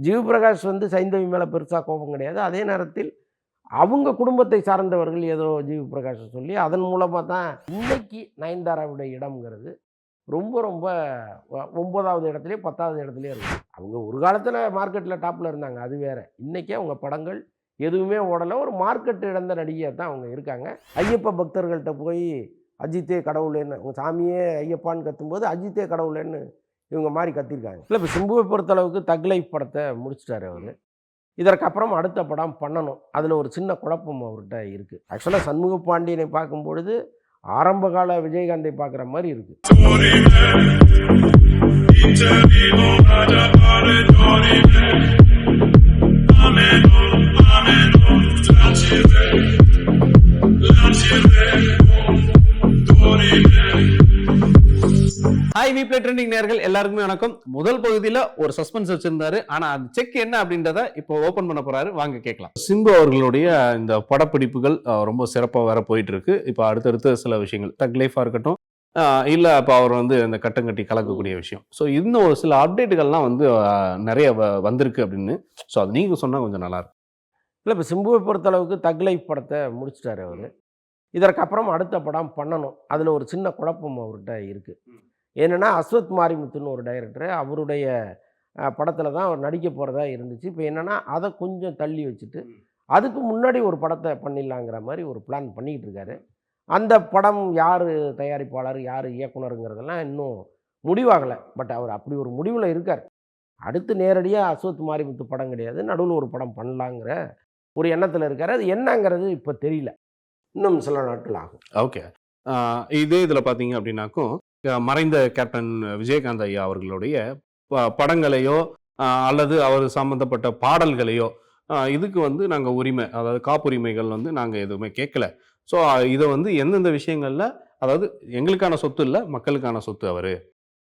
ஜிவிபிரகாஷ் வந்து சைந்தவி மேலே பெருசாக கோபம் கிடையாது. அதே நேரத்தில் அவங்க குடும்பத்தை சார்ந்தவர்கள் ஏதோ ஜிவிபிரகாஷை சொல்லி அதன் மூலமாக தான் இன்னைக்கு நயன்தாராவுடைய இடம்ங்கிறது ரொம்ப ரொம்ப 9வது இடத்துலையோ 10வது இடத்துலையோ இருக்குது. அவங்க ஒரு காலத்தில் மார்க்கெட்டில் டாப்பில் இருந்தாங்க, அது வேறு. இன்றைக்கே அவங்க படங்கள் எதுவுமே ஓடலை. ஒரு மார்க்கெட் இழந்த நடிகையாக தான் அவங்க இருக்காங்க. ஐயப்ப பக்தர்கள்ட்ட போய் அஜித்தே கடவுளேன்னு, அவங்க சாமியே ஐயப்பான்னு கத்தும்போது அஜித்தே கடவுளேன்னு இவங்க மாதிரி கத்திருக்காங்க. இல்லை, இப்போ சிம்புவை பொறுத்தளவுக்கு தக் லைஃப் படத்தை முடிச்சிட்டாரு அவர். இதற்கப்புறம் அடுத்த படம் பண்ணணும். அதில் ஒரு சின்ன குழப்பம் அவர்கிட்ட இருக்குது. ஆக்சுவலாக சண்முக பாண்டியனை பார்க்கும்பொழுது ஆரம்ப கால விஜயகாந்தை பார்க்குற மாதிரி இருக்குது. ஹாய் வி பிளே ட்ரெண்டிங் நேயர்கள் எல்லாருக்குமே வணக்கம். முதல் பகுதியில ஒரு சஸ்பென்ஸ் வச்சிருந்தாரு. ஆனா அது செக் என்ன அப்படின்றத இப்போ ஓபன் பண்ண போறாரு, வாங்க கேட்கலாம். சிம்பு அவர்களுடைய இந்த படப்பிடிப்புகள் ரொம்ப சிறப்பாக வேற போயிட்டு இருக்கு. இப்போ அடுத்தடுத்து சில விஷயங்கள் தக் லைஃபா இருக்கட்டும், இல்ல இப்போ அவர் வந்து அந்த கட்டம் கட்டி கலக்கக்கூடிய விஷயம். ஸோ இன்னும் ஒரு சில அப்டேட்டுகள்லாம் வந்து நிறைய வந்திருக்கு அப்படின்னு. ஸோ அது நீங்க சொன்னா கொஞ்சம் நல்லா இருக்கும். இல்லை, இப்போ சிம்புவை பொறுத்தளவுக்கு தக் லைஃப் படத்தை முடிச்சிட்டாரு அவர். இதற்கப்புறம் அடுத்த படம் பண்ணணும். அதில் ஒரு சின்ன குழப்பம் அவர்கிட்ட இருக்குது. என்னென்னா, அஸ்வத் மாரிமுத்துன்னு ஒரு டைரக்டர், அவருடைய படத்தில் தான் அவர் நடிக்க போகிறதா இருந்துச்சு. இப்போ என்னென்னா, அதை கொஞ்சம் தள்ளி வச்சுட்டு அதுக்கு முன்னாடி ஒரு படத்தை பண்ணிடலாங்கிற மாதிரி ஒரு பிளான் பண்ணிக்கிட்டு இருக்காரு. அந்த படம் யார் தயாரிப்பாளர், யார் இயக்குனருங்கிறதெல்லாம் இன்னும் முடிவாகலை. பட் அவர் அப்படி ஒரு முடிவில் இருக்கார். அடுத்து நேரடியாக அஸ்வத் மாரிமுத்து படம் கிடையாது, நடுவில் ஒரு படம் பண்ணலாங்கிற ஒரு எண்ணத்தில் இருக்கார். அது என்னங்கிறது இப்போ தெரியல, இன்னும் சில நாட்கள் ஆகும். ஓகே, இதே இதில் பார்த்தீங்க அப்படின்னாக்கும் மறைந்த கேப்டன் விஜயகாந்த் ஐயா அவர்களுடைய படங்களையோ அல்லது அவர் சம்பந்தப்பட்ட பாடல்களையோ இதுக்கு வந்து நாங்கள் உரிமை, அதாவது காப்புரிமைகள் வந்து நாங்கள் எதுவுமே கேட்கல. ஸோ இதை வந்து எந்தெந்த விஷயங்கள்ல, அதாவது எங்களுக்கான சொத்து இல்லை, மக்களுக்கான சொத்து அவர்.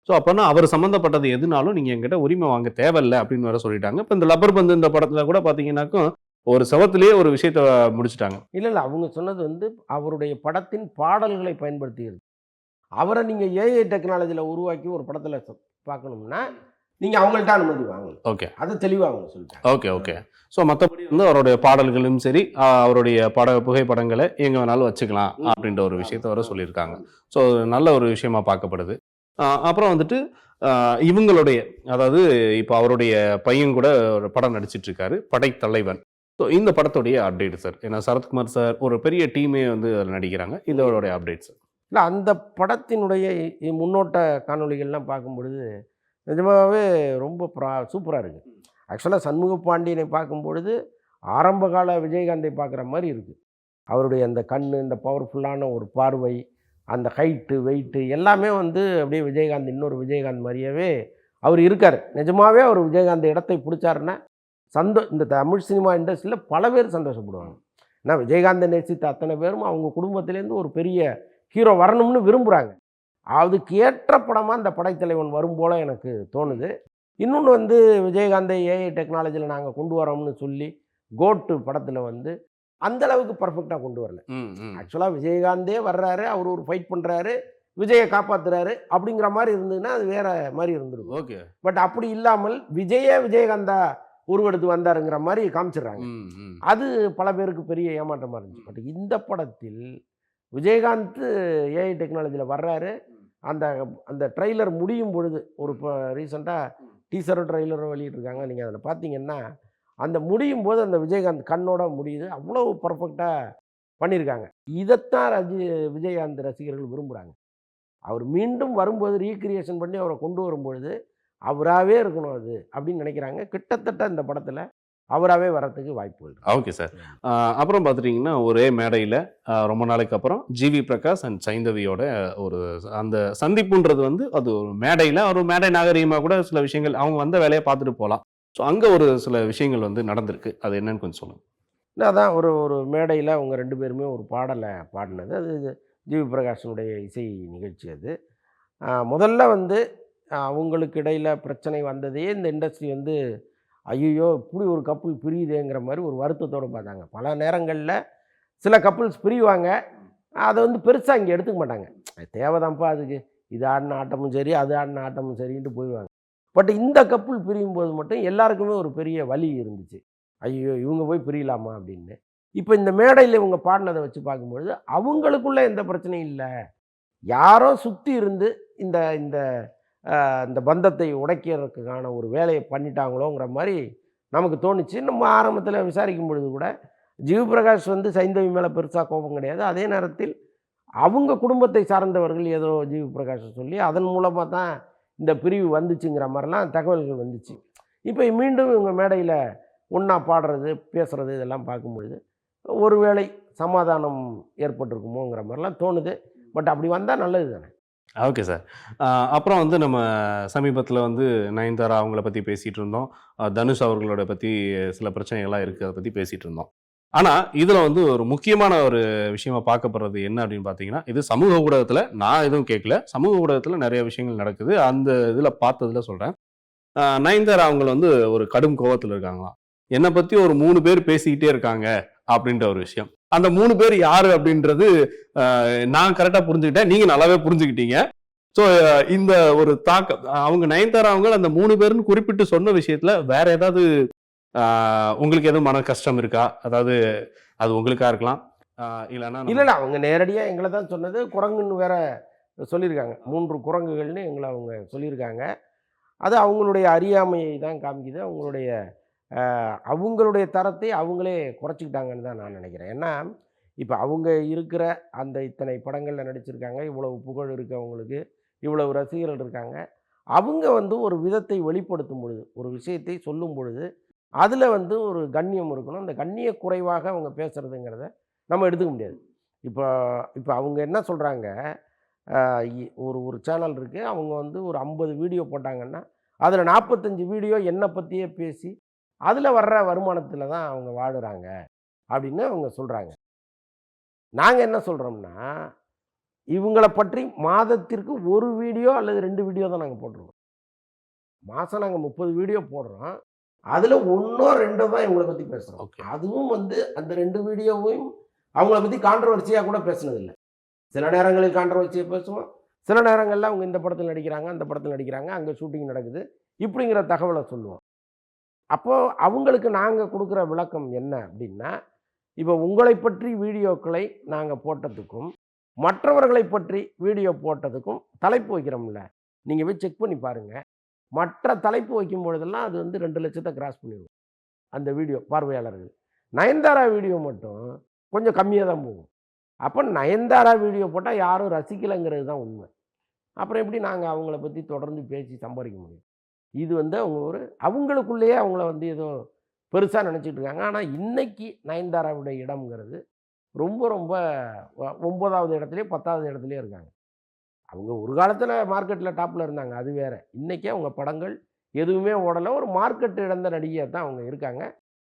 ஸோ அப்போனா அவர் சம்மந்தப்பட்டது எதுனாலும் நீங்கள் எங்கிட்ட உரிமை வாங்க தேவையில்லை அப்படின்னு வேற சொல்லிட்டாங்க. இப்போ இந்த லப்பர் பந்து இந்த படத்தில் கூட பார்த்தீங்கன்னாக்கும் ஒரு சவத்திலேயே ஒரு விஷயத்த முடிச்சுட்டாங்க. இல்லை, அவங்க சொன்னது வந்து அவருடைய படத்தின் பாடல்களை பயன்படுத்தியது. அவரை நீங்கள் ஏஐ டெக்னாலஜியில் உருவாக்கி ஒரு படத்தில் பார்க்கணும்னா நீங்கள் அவங்கள்ட்ட அனுமதி வாங்கணும். ஓகே, அது தெளிவாக அவங்க சொல்லிட்டாங்க. Okay okay. ஸோ மற்றபடி வந்து அவருடைய பாடல்களும் சரி, அவருடைய புகைப்படங்களை எங்கே வேணாலும் வச்சுக்கலாம் அப்படின்ற ஒரு விஷயத்த வர சொல்லியிருக்காங்க. ஸோ நல்ல ஒரு விஷயமா பார்க்கப்படுது. அப்புறம் வந்துட்டு இவங்களுடைய, அதாவது இப்போ அவருடைய பையன் கூட ஒரு படம் நடிச்சிட்டு இருக்காரு, படைத்தலைவன். ஸோ இந்த படத்துடைய அப்டேட் சார், ஏன்னா சரத்குமார் சார் ஒரு பெரிய டீமே வந்து அதில் நடிக்கிறாங்க. இதோடைய அப்டேட் சார். இல்லை, அந்த படத்தினுடைய முன்னோட்ட காணொலிகள்லாம் பார்க்கும்பொழுது நிஜமாகவே ரொம்ப சூப்பராக இருக்குது. ஆக்சுவலாக சண்முக பாண்டியனை பார்க்கும்பொழுது ஆரம்ப கால விஜயகாந்தை பார்க்குற மாதிரி இருக்குது. அவருடைய அந்த கண், இந்த பவர்ஃபுல்லான ஒரு பார்வை, அந்த ஹைட்டு வெயிட்டு எல்லாமே வந்து அப்படியே விஜயகாந்த், இன்னொரு விஜயகாந்த் மாதிரியாவே அவர் இருக்கார். நிஜமாகவே அவர் விஜயகாந்த் இடத்தை பிடிச்சாருன்னா இந்த தமிழ் சினிமா இண்டஸ்ட்ரியில் பல பேர் சந்தோஷப்படுவாங்க. ஏன்னா விஜயகாந்தை நேசித்த அத்தனை பேரும் அவங்க குடும்பத்திலேருந்து ஒரு பெரிய ஹீரோ வரணும்னு விரும்புகிறாங்க. அதுக்கு ஏற்ற படமாக அந்த படைத்தலைவன் வரும் போல் எனக்கு தோணுது. இன்னொன்று வந்து விஜயகாந்தை ஏஐ டெக்னாலஜியில் நாங்கள் கொண்டு வரோம்னு சொல்லி கோட்டு படத்தில் வந்து அந்தளவுக்கு பர்ஃபெக்டாக கொண்டு வரல. ஆக்சுவலாக விஜயகாந்தே வர்றாரு, அவர் ஒரு ஃபைட் பண்ணுறாரு, விஜயை காப்பாற்றுறாரு அப்படிங்கிற மாதிரி இருந்ததுன்னா அது வேறு மாதிரி இருந்துருக்கும். ஓகே, பட் அப்படி இல்லாமல் விஜயகாந்தா உருவெடுத்து வந்தாருங்கிற மாதிரி காமிச்சிடுறாங்க. அது பல பேருக்கு பெரிய ஏமாற்றமாக இருந்துச்சு. பட் இந்த படத்தில் விஜயகாந்த் ஏஐ டெக்னாலஜியில் வர்றாரு. அந்த அந்த ட்ரெய்லர் முடியும் பொழுது ஒரு இப்போ ரீசெண்டாக டீசரோ ட்ரெய்லரோ வெளியிட்ருக்காங்க, நீங்கள் அதில் பார்த்தீங்கன்னா அந்த முடியும் போது அந்த விஜயகாந்த் கண்ணோட முடியுது. அவ்வளோ பர்ஃபெக்டாக பண்ணியிருக்காங்க. இதைத்தான் விஜயகாந்த் ரசிகர்கள் விரும்புகிறாங்க. அவர் மீண்டும் வரும்போது ரீக்ரியேஷன் பண்ணி அவரை கொண்டு வரும்பொழுது அவராகவே இருக்கணும் அது அப்படின்னு நினைக்கிறாங்க. கிட்டத்தட்ட இந்த படத்தில் அவராகவே வரத்துக்கு வாய்ப்பு இருக்குது. Okay sir. அப்புறம் பார்த்துட்டிங்கன்னா ஒரே மேடையில் ரொம்ப நாளைக்கு அப்புறம் ஜிவி பிரகாஷ் அண்ட் சைந்தவியோட ஒரு அந்த சந்திப்புன்றது வந்து அது ஒரு மேடையில் ஒரு மேடை நாகரீகமாக கூட சில விஷயங்கள் அவங்க வந்த வேலையை பார்த்துட்டு போகலாம். ஸோ அங்கே ஒரு சில விஷயங்கள் வந்து நடந்திருக்கு, அது என்னன்னு கொஞ்சம் சொல்லுங்கள். இல்லை, அதான் ஒரு ஒரு மேடையில் அவங்க 2 பேருமே ஒரு பாடலை பாடினது. அது ஜிவி பிரகாஷனுடைய இசை நிகழ்ச்சி. அது முதல்ல வந்து அவங்களுக்கு இடையில் பிரச்சனை வந்ததே இந்த இண்டஸ்ட்ரி வந்து ஐயோ இப்படி ஒரு கப்புள் பிரியுதேங்கிற மாதிரி ஒரு வருத்தத்தோடு பார்த்தாங்க. பல நேரங்களில் சில கப்புள்ஸ் பிரிவாங்க, அதை வந்து பெருசாக இங்கே எடுத்துக்க மாட்டாங்க. தேவைதான்ப்பா அதுக்கு, இது ஆடின ஆட்டமும் சரி, அது ஆடின ஆட்டமும் சரின்ட்டு போயிடுவாங்க. பட் இந்த கப்புள் பிரியும் போது மட்டும் எல்லாருக்குமே ஒரு பெரிய வலி இருந்துச்சு. ஐயோ! இவங்க போய் பிரியலாமா அப்படின்னு. இப்போ இந்த மேடையில் இவங்க பாடினதை வச்சு பார்க்கும்பொழுது அவங்களுக்குள்ள எந்த பிரச்சனையும் இல்லை. யாரோ சுற்றி இருந்து இந்த இந்த இந்த பந்தத்தை உடைக்கிறதுக்கான ஒரு வேலையை பண்ணிட்டாங்களோங்கிற மாதிரி நமக்கு தோணுச்சு. நம்ம ஆரம்பத்தில் விசாரிக்கும் பொழுது கூட ஜிவிபிரகாஷ் வந்து சைந்தவி மேலே பெருசாக கோபம் கிடையாது. அதே நேரத்தில் அவங்க குடும்பத்தை சார்ந்தவர்கள் ஏதோ ஜிவிபிரகாஷை சொல்லி அதன் மூலமாக தான் இந்த பிரிவு வந்துச்சுங்கிற மாதிரிலாம் தகவல்கள் வந்துச்சு. இப்போ மீண்டும் இவங்க மேடையில் ஒன்றா பாடுறது, பேசுகிறது இதெல்லாம் பார்க்கும்பொழுது ஒருவேளை சமாதானம் ஏற்பட்டிருக்குமோங்கிற மாதிரிலாம் தோணுது. பட் அப்படி வந்தால் நல்லது தானே. Okay sir. அப்புறம் வந்து நம்ம சமீபத்தில் வந்து நயன்தாரா அவங்கள பற்றி பேசிகிட்டு இருந்தோம். தனுஷ் அவர்களோட பற்றி சில பிரச்சனைகள்லாம் இருக்குது, அதை பற்றி பேசிகிட்டு இருந்தோம். ஆனால் இதில் வந்து ஒரு முக்கியமான ஒரு விஷயமா பார்க்கப்படுறது என்ன அப்படின்னு பார்த்தீங்கன்னா, இது சமூக ஊடகத்தில் நான் எதுவும் கேட்கல, சமூக ஊடகத்தில் நிறைய விஷயங்கள் நடக்குது. அந்த இதில் பார்த்ததில் சொல்கிறேன். நயன்தாரா அவங்க வந்து ஒரு கடும் கோவத்தில் இருக்காங்களாம். என்னை பற்றி ஒரு 3 பேர் பேசிக்கிட்டே இருக்காங்க அப்படின்ற ஒரு விஷயம். அந்த 3 பேர் யாரு அப்படின்றது நான் கரெக்டாக புரிஞ்சுக்கிட்டேன், நீங்கள் நல்லாவே புரிஞ்சுக்கிட்டீங்க. ஸோ இந்த ஒரு தாக்கம் அவங்க நயன்தாரா அவங்க அந்த 3 பேருன்னு குறிப்பிட்டு சொன்ன விஷயத்தில் வேற ஏதாவது உங்களுக்கு எதுவும் மன கஷ்டம் இருக்கா? அதாவது அது உங்களுக்கா இருக்கலாம், இல்லைன்னா இல்லை அவங்க நேரடியாக எங்களை தான் சொன்னது. குரங்குன்னு வேற சொல்லியிருக்காங்க. 3 குரங்குகள்னு எங்களை அவங்க சொல்லியிருக்காங்க. அது அவங்களுடைய அறியாமையை தான் காமிக்குது. அவங்களுடைய தரத்தை அவங்களே குறைச்சிக்கிட்டாங்கன்னு தான் நான் நினைக்கிறேன். ஏன்னா இப்போ அவங்க இருக்கிற அந்த இத்தனை படங்களில் நடிச்சிருக்காங்க, இவ்வளவு புகழ் இருக்குது அவங்களுக்கு, இவ்வளவு ரசிகர்கள் இருக்காங்க. அவங்க வந்து ஒரு விதத்தை வெளிப்படுத்தும் பொழுது, ஒரு விஷயத்தை சொல்லும் பொழுது அதில் வந்து ஒரு கண்ணியம் இருக்கணும். அந்த கண்ணிய குறைவாக அவங்க பேசுகிறதுங்கிறத நம்ம எடுத்துக்க முடியாது. இப்போ இப்போ அவங்க என்ன சொல்கிறாங்க, ஒரு சேனல் இருக்குது, அவங்க வந்து ஒரு 50 வீடியோ போட்டாங்கன்னா அதில் 45 வீடியோ என்னை பற்றியே பேசி அதில் வர்ற வருமானத்தில் தான் அவங்க வாழுறாங்க அப்படின்னு அவங்க சொல்கிறாங்க. நாங்கள் என்ன சொல்கிறோம்னா, இவங்களை பற்றி மாதத்திற்கு 1 வீடியோ அல்லது 2 வீடியோ தான் நாங்கள் போட்டுருவோம். மாதம் நாங்கள் 30 வீடியோ போடுறோம். அதில் 1ஓ 2ஓ தான் இவங்களை பற்றி பேசுகிறோம். ஓகே. அதுவும் வந்து அந்த 2 வீடியோவையும் அவங்கள பற்றி கான்ட்ரவர்சியாக கூட பேசுனதில்லை. சில நேரங்களில் கான்ட்ரவர்சியாக பேசுவோம், சில நேரங்களில் அவங்க இந்த படத்தில் நடிக்கிறாங்க, அந்த படத்தில் நடிக்கிறாங்க, அங்கே ஷூட்டிங் நடக்குது, இப்படிங்கிற தகவலை சொல்லுவோம். அப்போது அவங்களுக்கு நாங்கள் கொடுக்குற விளக்கம் என்ன அப்படின்னா, இப்போ உங்களை பற்றி வீடியோக்களை நாங்கள் போட்டதுக்கும் மற்றவர்களை பற்றி வீடியோ போட்டதுக்கும் தலைப்பு வைக்கிறோம்ல, நீங்கள் போய் செக் பண்ணி பாருங்கள். மற்ற தலைப்பு வைக்கும் பொழுதெல்லாம் அது வந்து 2 லட்சத்தை கிராஸ் பண்ணிடுவோம் அந்த வீடியோ பார்வையாளர்கள். நயன்தாரா வீடியோ மட்டும் கொஞ்சம் கம்மியாக தான் போகும். அப்போ நயன்தாரா வீடியோ போட்டால் யாரும் ரசிக்கலைங்கிறது தான் உண்மை. அப்புறம் எப்படி நாங்கள் அவங்கள பற்றி தொடர்ந்து பேசி சம்பாதிக்க முடியும்? இது வந்து அவங்க அவங்களுக்குள்ளேயே அவங்கள வந்து ஏதோ பெருசாக நினச்சிட்டு இருக்காங்க. ஆனால் இன்னைக்கு நயன்தாராவுடைய இடம்ங்கிறது ரொம்ப ரொம்ப 9வது இடத்துலையோ 10வது இடத்துலையோ இருக்காங்க. அவங்க ஒரு காலத்தில் மார்க்கெட்டில் டாப்பில் இருந்தாங்க, அது வேறு. இன்றைக்கி அவங்க படங்கள் எதுவுமே ஓடலை, ஒரு மார்க்கெட் இழந்த நடிகையாக தான் அவங்க இருக்காங்க.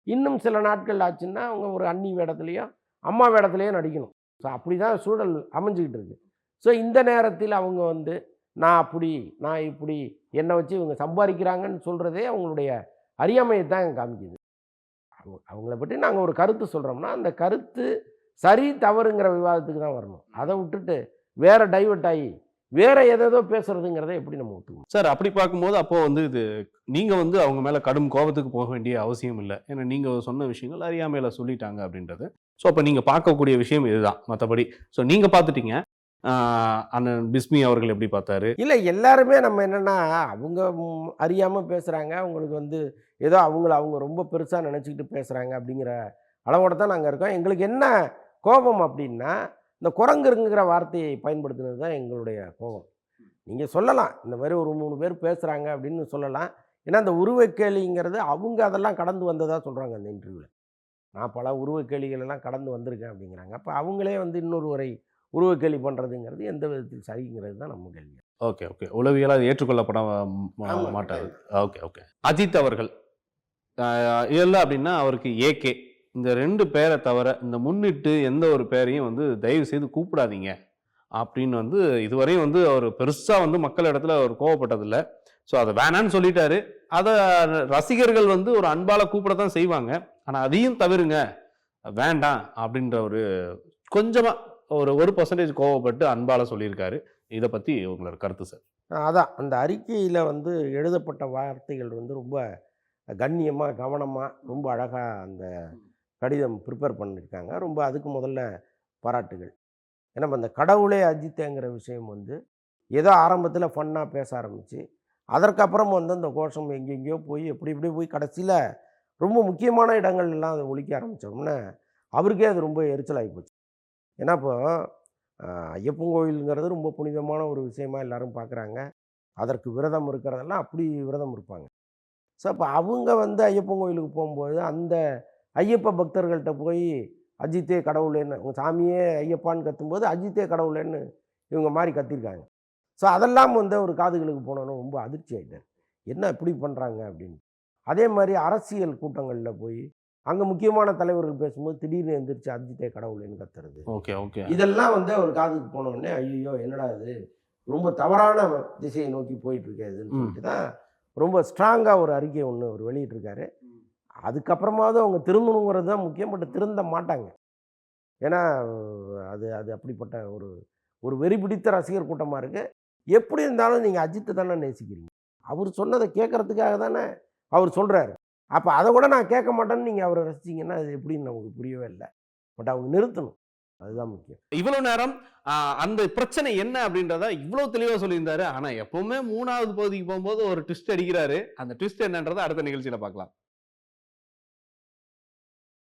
இன்னும் சில நாட்கள் ஆச்சுன்னா அவங்க ஒரு அண்ணி வேடத்துலேயோ அம்மா வேடத்துலேயோ நடிக்கணும். ஸோ அப்படி தான் சூழல் அமைஞ்சிக்கிட்டு இருக்குது. ஸோ இந்த நேரத்தில் அவங்க வந்து நான் அப்படி நான் இப்படி என்னை வச்சு இவங்க சம்பாதிக்கிறாங்கன்னு சொல்கிறதே அவங்களுடைய அறியாமையை தான் காமிக்குது. அவங்கள பற்றி நாங்கள் ஒரு கருத்து சொல்கிறோம்னா அந்த கருத்து சரி தவறுங்கிற விவாதத்துக்கு தான் வரணும். அதை விட்டுட்டு வேறு டைவர்ட் ஆகி வேற ஏதேதோ பேசுறதுங்கிறத எப்படி நம்ம ஒத்துக்கணும் சார்? அப்படி பார்க்கும்போது அப்போ வந்து இது நீங்கள் வந்து அவங்க மேலே கடும் கோபத்துக்கு போக வேண்டிய அவசியம் இல்லை. ஏன்னா நீங்கள் சொன்ன விஷயங்கள் அறியாமையில் சொல்லிட்டாங்க அப்படின்றது. ஸோ அப்போ நீங்கள் பார்க்கக்கூடிய விஷயம் இதுதான். மற்றபடி ஸோ நீங்கள் பார்த்துட்டீங்க. அண்ணன் பிஸ்மி அவர்கள் எப்படி பார்த்தாரு? இல்லை, எல்லாருமே நம்ம என்னென்னா அவங்க அறியாமல் பேசுகிறாங்க, அவங்களுக்கு வந்து ஏதோ அவங்க ரொம்ப பெருசாக நினச்சிக்கிட்டு பேசுகிறாங்க அப்படிங்கிற அளவோடு தான் நாங்கள் இருக்கோம். எங்களுக்கு என்ன கோபம் அப்படின்னா, இந்த குரங்குங்கிற வார்த்தையை பயன்படுத்துனது தான் எங்களுடைய கோபம். நீங்கள் சொல்லலாம், இந்த மாதிரி ஒரு 3 பேர் பேசுகிறாங்க அப்படின்னு சொல்லலாம். ஏன்னா அந்த உருவக்கேலிங்கிறது அவங்க அதெல்லாம் கடந்து வந்ததாக சொல்கிறாங்க அந்த இன்டர்வியூவில். நான் பல உருவக்கேலிகளெல்லாம் கடந்து வந்திருக்கேன் அப்படிங்கிறாங்க. அப்போ அவங்களே வந்து இன்னொருவரை உருவக்கேலி பண்ணுறதுங்கிறது எந்த விதத்தில் சரிங்கிறது தான் நம்ம கேள்வி. Okay okay. உளவியலாக அது ஏற்றுக்கொள்ளப்பட மாட்டாது. Okay okay. அஜித் அவர்கள் இல்லை அப்படின்னா அவருக்கு ஏகே, இந்த 2 பேரை தவிர இந்த முன்னிட்டு எந்த ஒரு பேரையும் வந்து தயவு செய்து கூப்பிடாதீங்க அப்படின்னு வந்து இதுவரையும் வந்து அவர் பெருசாக வந்து மக்கள் இடத்துல அவர் கோவப்பட்டதில்லை. ஸோ அதை வேணான்னு சொல்லிட்டாரு. அதை ரசிகர்கள் வந்து ஒரு அன்பால் கூப்பிட தான் செய்வாங்க. ஆனால் அதையும் தவிருங்க, வேண்டாம் அப்படின்ற ஒரு கொஞ்சமாக ஒரு 1% கோவப்பட்டு அன்பால் சொல்லியிருக்காரு. இதை பற்றி உங்களோட கருத்து சார்? அதான் அந்த அறிக்கையில வந்து எழுதப்பட்ட வார்த்தைகள் வந்து ரொம்ப கண்ணியமா, கவனமா, ரொம்ப அழகா அந்த கடிதம் ப்ரிப்பேர் பண்ணியிருக்காங்க. ரொம்ப அதுக்கு முதல்ல பாராட்டுகள். ஏன்னா அந்த கடவுளே அஜித்தேங்கிற விஷயம் வந்து ஏதோ ஆரம்பத்தில ஃபன்னா பேச ஆரம்பிச்சு, அதற்கப்புறம் வந்து அந்த கோஷம் எங்கெங்கேயோ போய் எப்படி எப்படியோ போய் கடைசியில ரொம்ப முக்கியமான இடங்கள்லாம் அத ஒலிக்க ஆரம்பிச்சோம்னா, அவருக்கே அது ரொம்ப எரிச்சலாகி போச்சு. ஏன்னா இப்போ அ ஐயப்பன் கோயில்ங்கிறது ரொம்ப புனிதமான ஒரு விஷயமா எல்லாரும் பார்க்குறாங்க. அதற்கு விரதம் இருக்கிறதெல்லாம் அப்படி விரதம் இருப்பாங்க. ஸோ அப்ப அவங்க வந்து ஐயப்பன் கோயிலுக்கு போம்போது, அந்த ஐயப்ப பக்தர்கள்ட்ட போய் அஜித்தே கடவுளேன்னு, உங்க சாமியே ஐயப்பான்னு கத்தும்போது, அஜித்தே கடவுளேன்னு இவங்க மாரி கத்தியிருக்காங்க. ஸோ அதெல்லாம் வந்து அவர் காதுகளுக்கு போனோனே ரொம்ப அதிர்ச்சி ஆயிட்டாரு. என்ன இப்படி பண்றாங்க அப்படின்னு. அதே மாரி அரசியல் கூட்டங்கள்ல போய், அங்க முக்கியமான தலைவர்கள் பேசும்போது திடீர்னு எந்திரிச்சு அஜித்தே கடவுளேன்னு கத்துறது. Okay, okay. இதெல்லாம் வந்து அவர் காதுக்கு போனோனே, ஐய்யய்யோ! என்னடா இது? ரொம்ப தவறான திசையை நோக்கி போயிட்டு இருக்கே இதுன்னு ம். சொல்லிட்டு தான் ரொம்ப ஸ்ட்ராங்கா ஒரு அறிக்கை ஒண்ணு அவர் வெளியிட்டிருக்காரு. அதுக்கப்புறமாவது அவங்க திருந்தணுங்கிறது தான் முக்கியம். பட் திருந்த மாட்டாங்க. ஏன்னா, அது அது அப்படிப்பட்ட ஒரு ஒரு வெறி பிடித்த ரசிகர் கூட்டமா இருக்கு. எப்படி இருந்தாலும் நீங்க அஜித்த தானே நேசிக்கிறீங்க. அவரு சொன்னத கேட்கறதுக்காக தானே அவரு சொல்றாரு. அப்ப அத கூட நான் கேட்க மாட்டேன்னு நீங்க அவர ரசிச்சீங்கன்னா, அது எப்படின்னு நமக்கு புரியவே இல்ல. பட் அவங்க நிறுத்தணும். அதுதான் முக்கியம். இவ்வளவு நேரம் அந்த பிரச்சனை என்ன அப்படின்றத இவ்வளவு தெளிவா சொல்லியிருந்தாரு. ஆனா எப்பவுமே 3வது பகுதிக்கு போகும்போது ஒரு ட்விஸ்ட் அடிக்கிறாரு. அந்த ட்விஸ்ட் என்னன்றத அடுத்த நிகழ்ச்சியில பார்க்கலாம்.